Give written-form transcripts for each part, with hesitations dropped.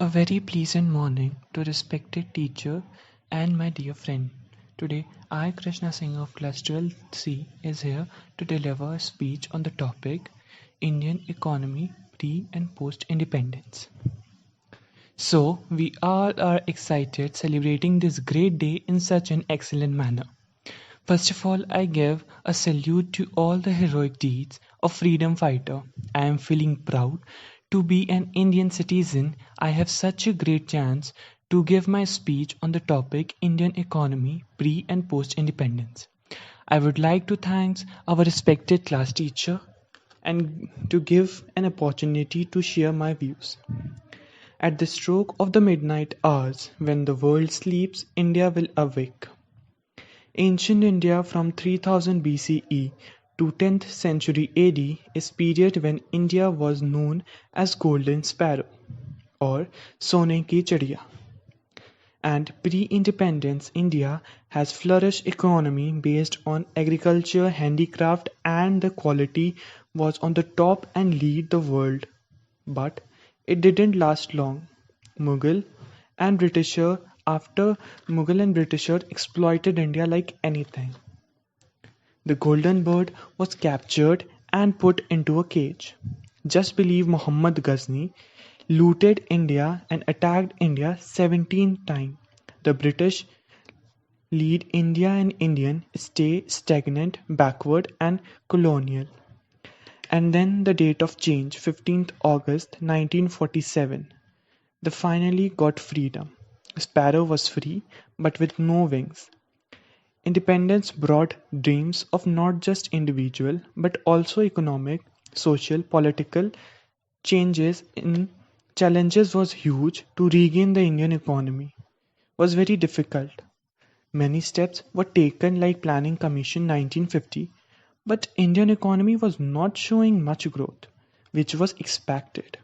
A very pleasant morning to respected teacher and my dear friend. Today, I, Krishna Singh of Class 12C, is here to deliver a speech on the topic Indian economy pre and post independence. So, we all are excited celebrating this great day in such an excellent manner. First of all, I give a salute to all the heroic deeds of freedom fighter. I am feeling proud to be an Indian citizen. I have such a great chance to give my speech on the topic Indian economy pre and post independence. I would like to thank our respected class teacher and to give an opportunity to share my views. At the stroke of the midnight hours, when the world sleeps, India will awake. Ancient India from 3000 BCE to 10th century AD is period when India was known as Golden Sparrow or Sone ki Chadiya. And pre-independence India has flourished economy based on agriculture, handicraft and the quality was on the top and lead the world. But it didn't last long. Mughal and Britisher after Mughal and Britisher exploited India like anything. The golden bird was captured and put into a cage. Just believe Muhammad Ghazni looted India and attacked India 17 times. The British lead India and Indian stay stagnant, backward and colonial. And then the date of change, 15th August 1947. They finally got freedom. Sparrow was free, but with no wings. Independence brought dreams of not just individual but also economic, social, political changes in challenges was huge to regain the Indian economy was very difficult. Many steps were taken like Planning Commission 1950, but Indian economy was not showing much growth, which was expected.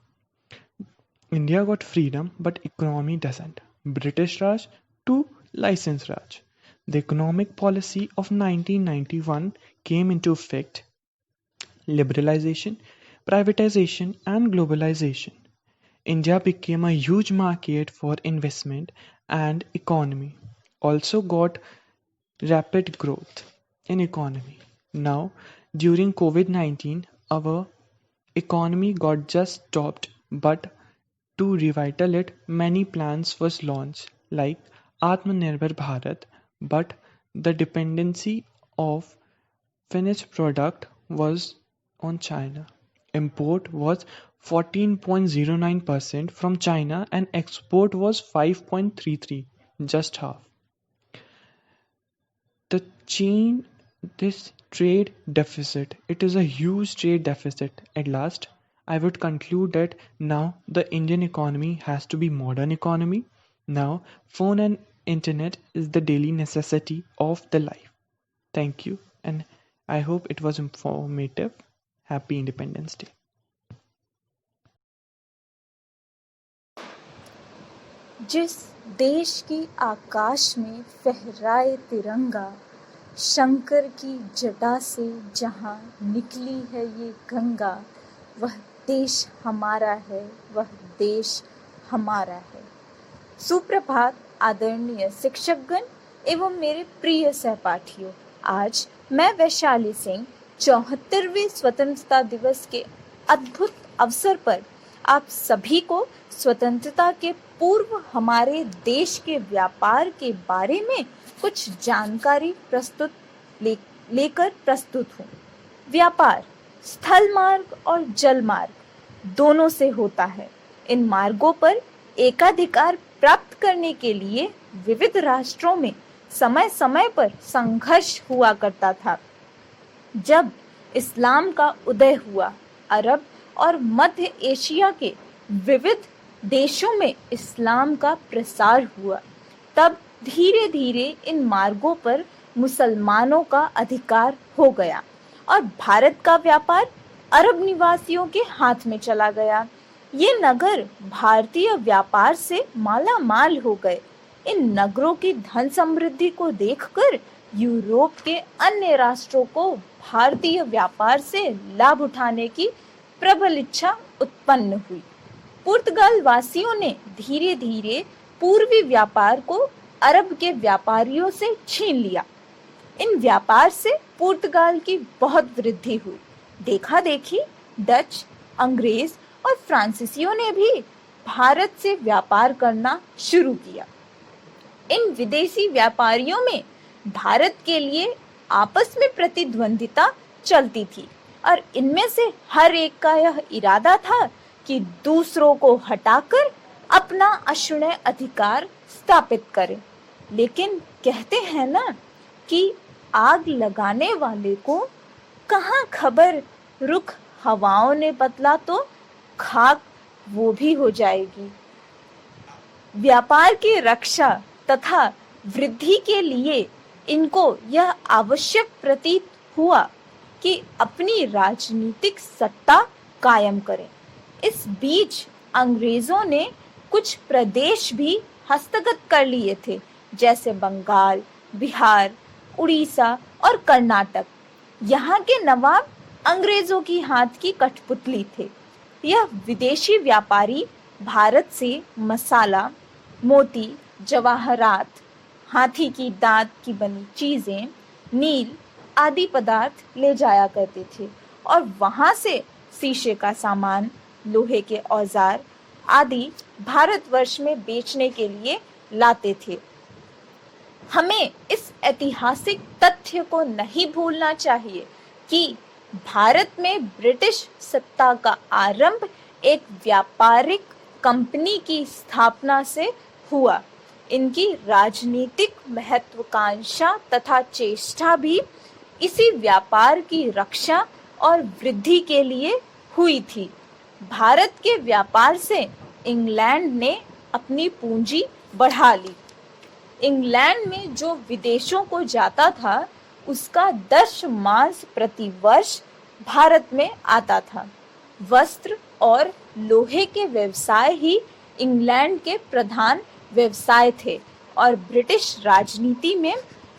India got freedom, but economy doesn't. British Raj to License Raj. The economic policy of 1991 came into effect. Liberalization, privatization, and globalization. India became a huge market for investment and economy. Also got rapid growth in economy. Now, during COVID-19, our economy got just stopped, but to revital it, many plans was launched like Atmanirbhar Bharat, but the dependency of finished product was on China. Import was 14.09% from China and export was 5.33, just half. The chain this trade deficit, it is a huge trade deficit. At last, I would conclude that now the Indian economy has to be modern economy. Now, phone and internet is the daily necessity of the life. Thank you, and I hope it was informative. Happy Independence Day. जिस देश की आकाश में फहराए तिरंगा, शंकर की जटा से जहाँ निकली है ये गंगा, वह देश हमारा है, वह देश हमारा है। सुप्रभात आदरणीय शिक्षकगण एवं मेरे प्रिय सहपाठियों। आज मैं वैशाली सिंह 74वें स्वतंत्रता दिवस के अद्भुत अवसर पर आप सभी को स्वतंत्रता के पूर्व हमारे देश के व्यापार के बारे में कुछ जानकारी लेकर प्रस्तुत हूँ। व्यापार स्थल मार्ग और जल मार्ग दोनों से होता है। इन मार्गों पर एकाधिकार प्राप्त करने के लिए विविध राष्ट्रों में समय समय पर संघर्ष हुआ करता था। जब इस्लाम का उदय हुआ, अरब और मध्य एशिया के विविध देशों में इस्लाम का प्रसार हुआ, तब धीरे धीरे इन मार्गों पर मुसलमानों का अधिकार हो गया और भारत का व्यापार अरब निवासियों के हाथ में चला गया। ये नगर भारतीय व्यापार से माला माल हो गए। इन नगरों की धन समृद्धि को देखकर यूरोप के अन्य राष्ट्रों को भारतीय व्यापार से लाभ उठाने की प्रबल इच्छा उत्पन्न हुई। पुर्तगाल वासियों ने धीरे धीरे पूर्वी व्यापार को अरब के व्यापारियों से छीन लिया। इन व्यापार से पुर्तगाल की बहुत वृद्धि हुई। देखा देखी डच, अंग्रेज और फ्रांसीसियों ने भी भारत से व्यापार करना शुरू किया। इन विदेशी व्यापारियों में भारत के लिए आपस में प्रतिद्वंदिता चलती थी और इनमें से हर एक का यह इरादा था कि दूसरों को हटाकर अपना अक्षुण्ण अधिकार स्थापित करें। लेकिन कहते हैं ना कि आग लगाने वाले को कहाँ खबर रुख हवाओं ने बदला तो खाक वो भी हो जाएगी। व्यापार की रक्षा तथा वृद्धि के लिए इनको यह आवश्यक प्रतीत हुआ कि अपनी राजनीतिक सत्ता कायम करें। इस बीच अंग्रेजों ने कुछ प्रदेश भी हस्तगत कर लिए थे, जैसे बंगाल, बिहार, उड़ीसा और कर्नाटक। यहाँ के नवाब अंग्रेजों की हाथ की कठपुतली थे। यह विदेशी व्यापारी भारत से मसाला, मोती, जवाहरात, हाथी की दांत की बनी चीजें, नील आदि पदार्थ ले जाया करते थे और वहां से शीशे का सामान, लोहे के औजार आदि भारतवर्ष में बेचने के लिए लाते थे। हमें इस ऐतिहासिक तथ्य को नहीं भूलना चाहिए कि भारत में ब्रिटिश सत्ता का आरंभ एक व्यापारिक कंपनी की स्थापना से हुआ। इनकी राजनीतिक महत्वाकांक्षा तथा चेष्टा भी इसी व्यापार की रक्षा और वृद्धि के लिए हुई थी। भारत के व्यापार से इंग्लैंड ने अपनी पूंजी बढ़ा ली। इंग्लैंड में जो विदेशों को जाता था उसका 10 मांस प्रति वर्ष भारत में आता था। वस्त्र और लोहे के व्यवसाय ही इंग्लैंड के प्रधान व्यवसाय थे और ब्रिटिश राजनीति में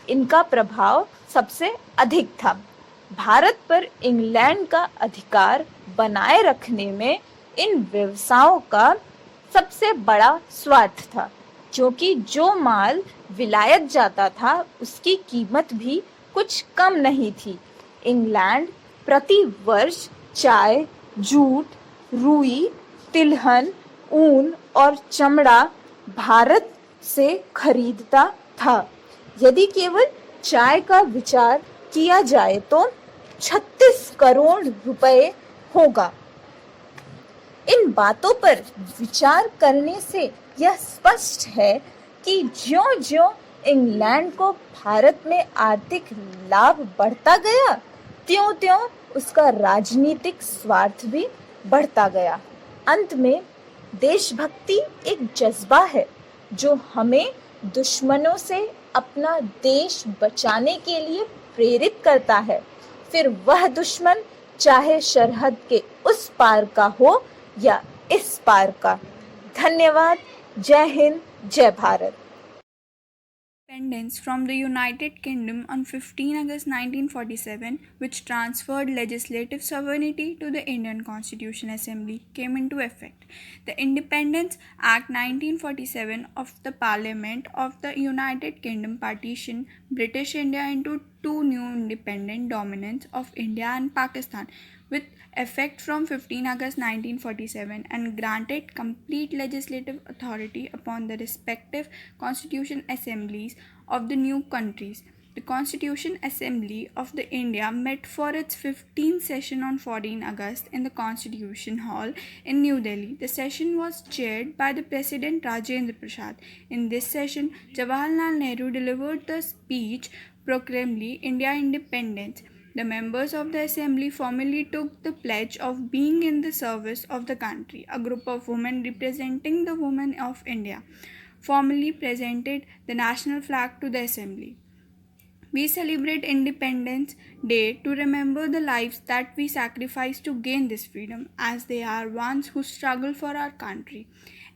इनका प्रभाव सबसे अधिक था। भारत पर इंग्लैंड का अधिकार बनाए रखने में इन व्यवसायों का सबसे बड़ा स्वार्थ था, क्योंकि जो माल विलायत जाता था उसकी कीमत भी कुछ कम नहीं थी। इंग्लैंड प्रति वर्ष चाय, जूट, रुई, तिलहन, ऊन और चमड़ा भारत से खरीदता था। यदि केवल चाय का विचार किया जाए तो 36 करोड़ रुपए होगा। इन बातों पर विचार करने से यह स्पष्ट है कि ज्यों-ज्यों इंग्लैंड को भारत में आर्थिक लाभ बढ़ता गया, त्यों-त्यों उसका राजनीतिक स्वार्थ भी बढ़ता गया। अंत में देशभक्ति एक जज्बा है जो हमें दुश्मनों से अपना देश बचाने के लिए प्रेरित करता है, फिर वह दुश्मन चाहे सरहद के उस पार का हो या इस पार का। धन्यवाद। जय हिंद, जय Bharat. Independence from the United Kingdom on 15 August 1947, which transferred legislative sovereignty to the Indian Constitution Assembly, came into effect. The Independence Act 1947 of the Parliament of the United Kingdom partitioned British India into two new independent dominions of India and Pakistan, with effect from 15 August 1947, and granted complete legislative authority upon the respective constitution assemblies of the new countries. The Constitution Assembly of the India met for its 15th session on 14 August in the Constitution Hall in New Delhi. The session was chaired by the President Rajendra Prasad. In this session, Jawaharlal Nehru delivered the speech proclaiming India independence. The members of the assembly formally took the pledge of being in the service of the country. A group of women representing the women of India formally presented the national flag to the assembly. We celebrate Independence Day to remember the lives that we sacrificed to gain this freedom, as they are ones who struggle for our country.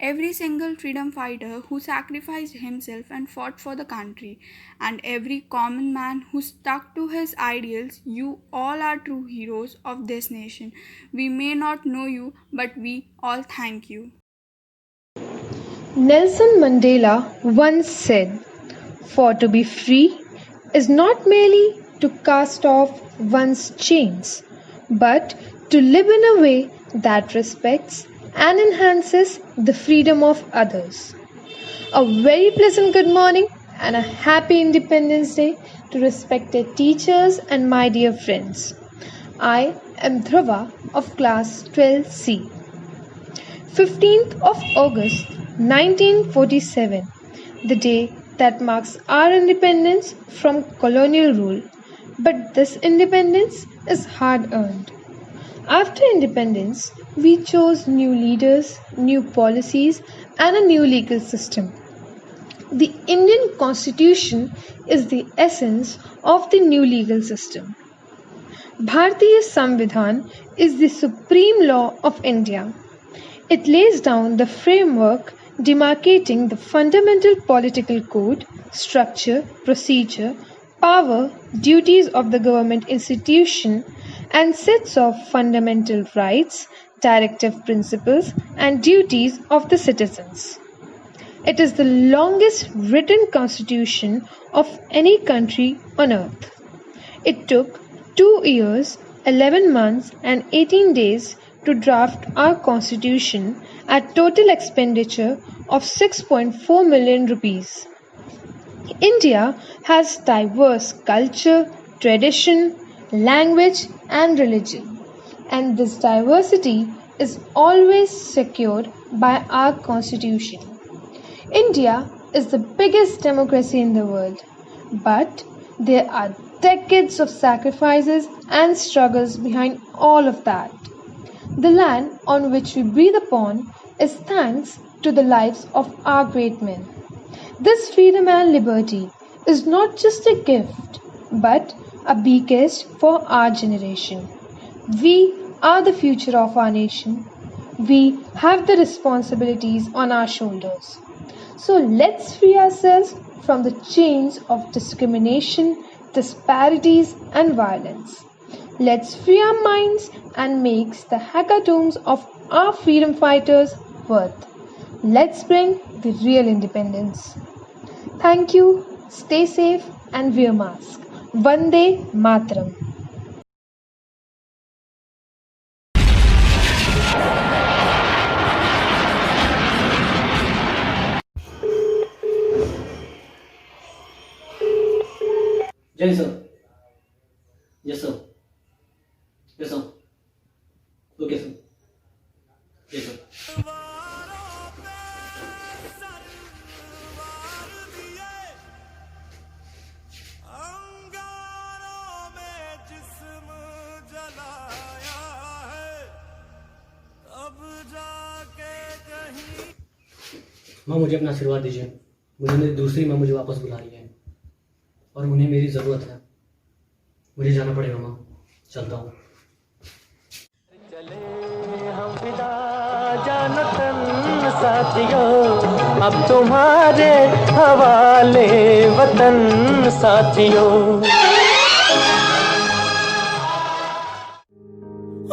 Every single freedom fighter who sacrificed himself and fought for the country, and every common man who stuck to his ideals, you all are true heroes of this nation. We may not know you, but we all thank you. Nelson Mandela once said, "For to be free is not merely to cast off one's chains, but to live in a way that respects and enhances the freedom of others." A very pleasant good morning and a happy Independence Day to respected teachers and my dear friends. I am Dhruva of class 12C. 15th of August 1947, the day that marks our independence from colonial rule. But this independence is hard earned. After independence, we chose new leaders, new policies, and a new legal system. The Indian Constitution is the essence of the new legal system. Bharatiya Samvidhan is the supreme law of India. It lays down the framework demarcating the fundamental political code, structure, procedure, power, duties of the government institution, and sets of fundamental rights, directive principles, and duties of the citizens. It is the longest written constitution of any country on earth. It took 2 years, 11 months, and 18 days to draft our constitution at total expenditure of 6.4 million rupees. India has diverse culture, tradition, language, and religion, and this diversity is always secured by our constitution. India is the biggest democracy in the world, but there are decades of sacrifices and struggles behind all of that. The land on which we breathe upon is thanks to the lives of our great men. This freedom and liberty is not just a gift, but a bequest for our generation. We are the future of our nation. We have the responsibilities on our shoulders. So let's free ourselves from the chains of discrimination, disparities, and violence. Let's free our minds and make the hackathons of our freedom fighters worth. Let's bring the real independence. Thank you, stay safe and wear mask. Vande Mataram. Jai sir. Yes sir. Yes sir. Okay sir. Yes sir. माँ मुझे अपना आशीर्वाद दीजिए। मुझे मेरी दूसरी माँ मुझे वापस बुला रही है और उन्हें मेरी ज़रूरत है। मुझे जाना पड़ेगा माँ, चलता हूँ। चले हम विदा जानो तन साथियों, अब तुम्हारे हवाले वतन साथियों।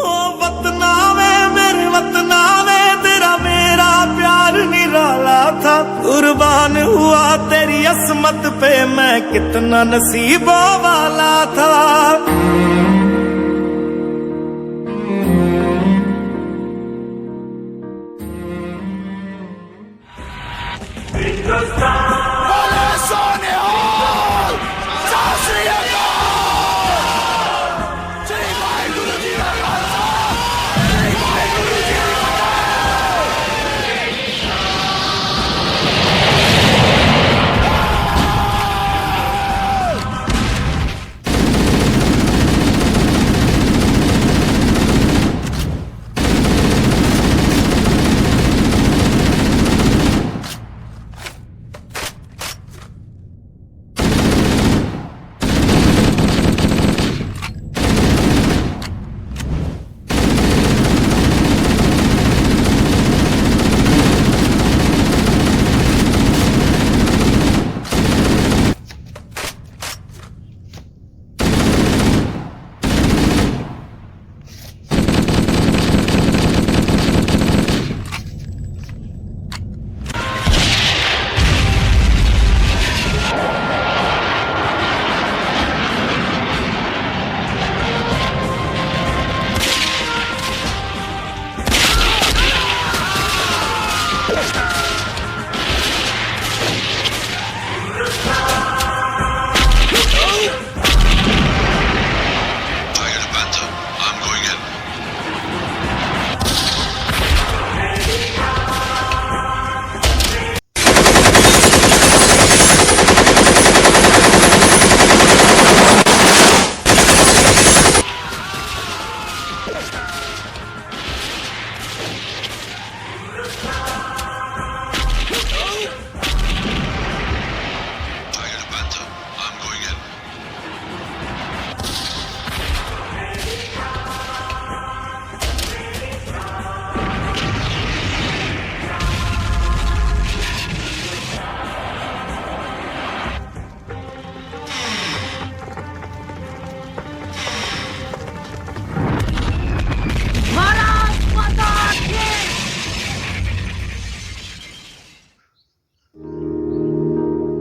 ओ वतना वे मेरे वतना वे, तेरा मेरा प्यार निराला था। कुर्बान हुआ तेरी असमत पे, मैं कितना नसीबों वाला था।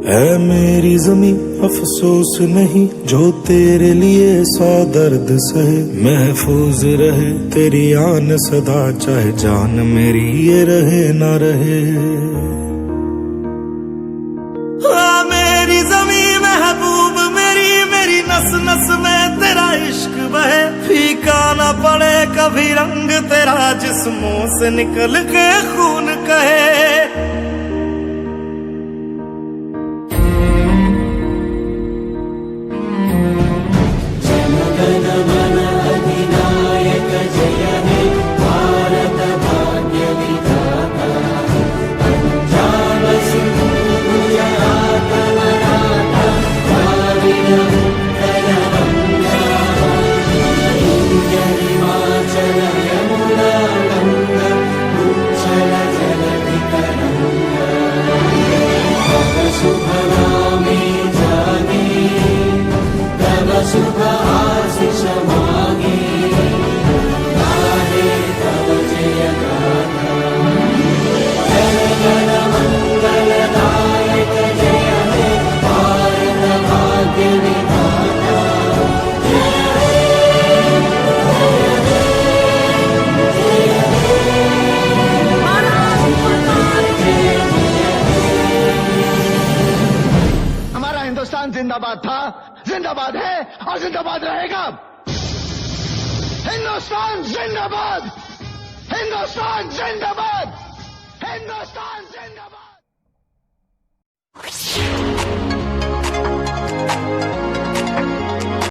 है मेरी जमी अफसोस नहीं जो तेरे लिए 100 दर्द सहे, महफूज रहे तेरी आन सदा, चाहे जान मेरी ये रहे ना रहे। हाँ मेरी जमी महबूब मेरी, मेरी नस नस में तेरा इश्क बहे, फीका ना पड़े कभी रंग तेरा, जिस्मों से निकल के खून कहे। जिंदाबाद था, जिंदाबाद है और जिंदाबाद रहेगा। हिंदुस्तान जिंदाबाद, हिंदुस्तान जिंदाबाद, हिंदुस्तान जिंदाबाद।